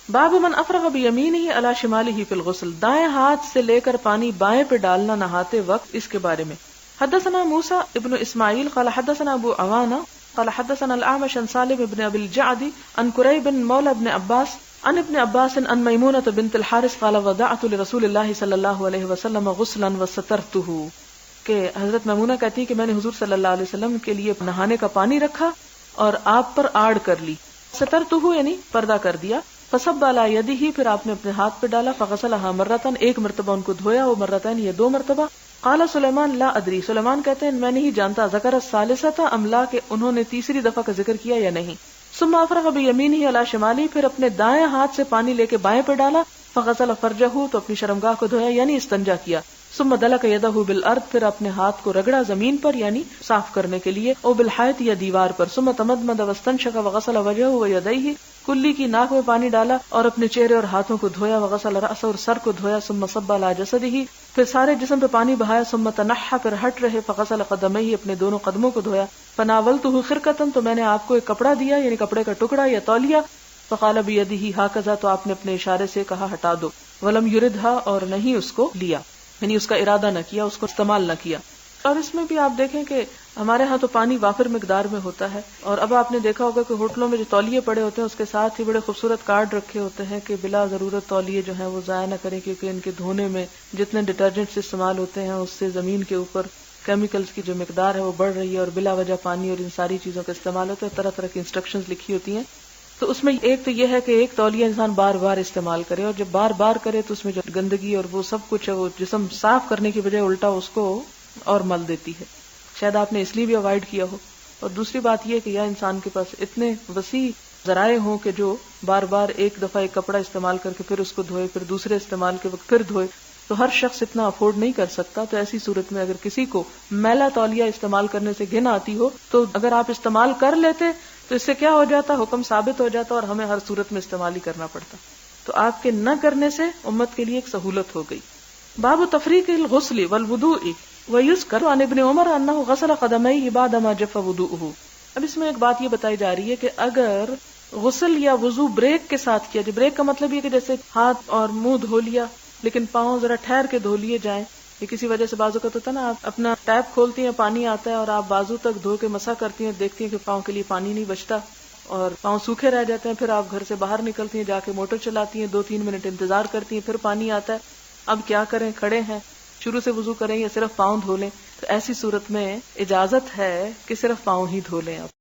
باب من افرغ بیمینہ علی شمالہ فی الغسل، دائیں ہاتھ سے لے کر پانی بائیں پہ ڈالنا نہاتے وقت، اس کے بارے میں۔ حدثنا موسیٰ ابن اسماعیل قال حدثنا ابو عوانہ قال حدثنا الاعمش عن سالم بن ابی الجعد عن قریب مولى ابن عباس عن ابن عباس عن میمونة بنت الحارث قال وضعت لرسول اللہ صلی اللہ علیہ وسلم غسلا وسترته، کہ حضرت میمونہ کہتی ہے کہ میں نے حضور صلی اللہ علیہ وسلم کے لیے نہانے کا پانی رکھا اور آپ پر آڑ کر لی، سترته یعنی پردہ کر دیا، فصب علی یدہ، پھر آپ نے اپنے ہاتھ پہ ڈالا، فغسلها مرتن، ایک مرتبہ ان کو دھویا، وہ مرتين یہ دو مرتبہ۔ قال سلیمان لا ادری، سلیمان کہتے ہیں میں نہیں جانتا، ذکر الثالثۃ ام لا، کہ انہوں نے تیسری دفعہ کا ذکر کیا یا نہیں۔ ثم افرغ بیمینہ علی شمالی، پھر اپنے دائیں ہاتھ سے پانی لے کے بائیں پہ ڈالا، فغسل فرجہ، تو اپنی شرمگاہ کو دھویا یعنی استنجا کیا، ثم دلک یدہ بالارض، پھر اپنے ہاتھ کو رگڑا زمین پر یعنی صاف کرنے کے لیے، او بالحائط یا دیوار پر، ثم تمدمد واستنشق وغسل وجهه ويديه، کلی کی ناک میں پانی ڈالا اور اپنے چہرے اور ہاتھوں کو دھویا، وغسل رأسه، اور سر کو دھویا، ثم صب على جسده، پھر سارے جسم پہ پانی بہایا، ثم تنحى، پھر ہٹ رہے، فغسل قدميه، اپنے دونوں قدموں کو دھویا، فناولته خرقة، تو میں نے آپ کو ایک کپڑا دیا یعنی کپڑے کا ٹکڑا یا تولیہ، فقال بيده هكذا، تو آپ نے اپنے اشارے سے کہا ہٹا دو، ولم يردها، اور نہیں اس کو لیا یعنی اس کا ارادہ نہ کیا، اس کو استعمال نہ کیا۔ اور اس میں بھی آپ دیکھیں کہ ہمارے ہاں تو پانی وافر مقدار میں ہوتا ہے، اور اب آپ نے دیکھا ہوگا کہ ہوٹلوں میں جو تولیے پڑے ہوتے ہیں اس کے ساتھ ہی بڑے خوبصورت کارڈ رکھے ہوتے ہیں کہ بلا ضرورت تولیے جو ہیں وہ ضائع نہ کریں، کیونکہ ان کے دھونے میں جتنے ڈٹرجنٹس استعمال ہوتے ہیں اس سے زمین کے اوپر کیمیکلز کی جو مقدار ہے وہ بڑھ رہی ہے، اور بلا وجہ پانی اور ان ساری چیزوں کا استعمال ہوتا ہے، طرح طرح کی انسٹرکشنز لکھی ہوتی ہیں۔ تو اس میں ایک تو یہ ہے کہ ایک تولیہ انسان بار بار استعمال کرے، اور جب بار بار کرے تو اس میں جو گندگی اور وہ سب کچھ ہے وہ جسم صاف کرنے کی بجائے الٹا اس کو اور مل دیتی ہے، شاید آپ نے اس لیے بھی اوائڈ کیا ہو۔ اور دوسری بات یہ کہ یا انسان کے پاس اتنے وسیع ذرائع ہوں کہ جو بار بار ایک دفعہ ایک کپڑا استعمال کر کے پھر اس کو دھوئے، پھر دوسرے استعمال کے وقت پھر دھوئے، تو ہر شخص اتنا افورڈ نہیں کر سکتا۔ تو ایسی صورت میں اگر کسی کو میلا تولیہ استعمال کرنے سے گھن آتی ہو تو اگر آپ استعمال کر لیتے تو اس سے کیا ہو جاتا، حکم ثابت ہو جاتا اور ہمیں ہر صورت میں استعمال ہی کرنا پڑتا۔ تو آپ کے نہ کرنے سے امت کے لیے ایک سہولت ہو گئی۔ باب تفریق الغسل والوضوء ویذکر عن ابن عمر انہ غسل قدمیہ بعد ما جف وضوءہ۔ اب اس میں ایک بات یہ بتائی جا رہی ہے کہ اگر غسل یا وضو بریک کے ساتھ کیا جائے، بریک کا مطلب یہ کہ جیسے ہاتھ اور منہ دھو لیا لیکن پاؤں ذرا ٹھہر کے دھو لیے جائیں، یہ کسی وجہ سے بازو کا تو ہوتا نا، آپ اپنا ٹیپ کھولتی ہیں پانی آتا ہے اور آپ بازو تک دھو کے مسح کرتی ہیں، دیکھتی ہیں کہ پاؤں کے لیے پانی نہیں بچتا اور پاؤں سوکھے رہ جاتے ہیں، پھر آپ گھر سے باہر نکلتی ہیں، جا کے موٹر چلاتی ہیں، 2-3 منٹ انتظار کرتی ہیں، پھر پانی آتا ہے، اب کیا کریں، کھڑے ہیں، شروع سے وضو کریں یا صرف پاؤں دھو لیں؟ تو ایسی صورت میں اجازت ہے کہ صرف پاؤں ہی دھو لیں آپ،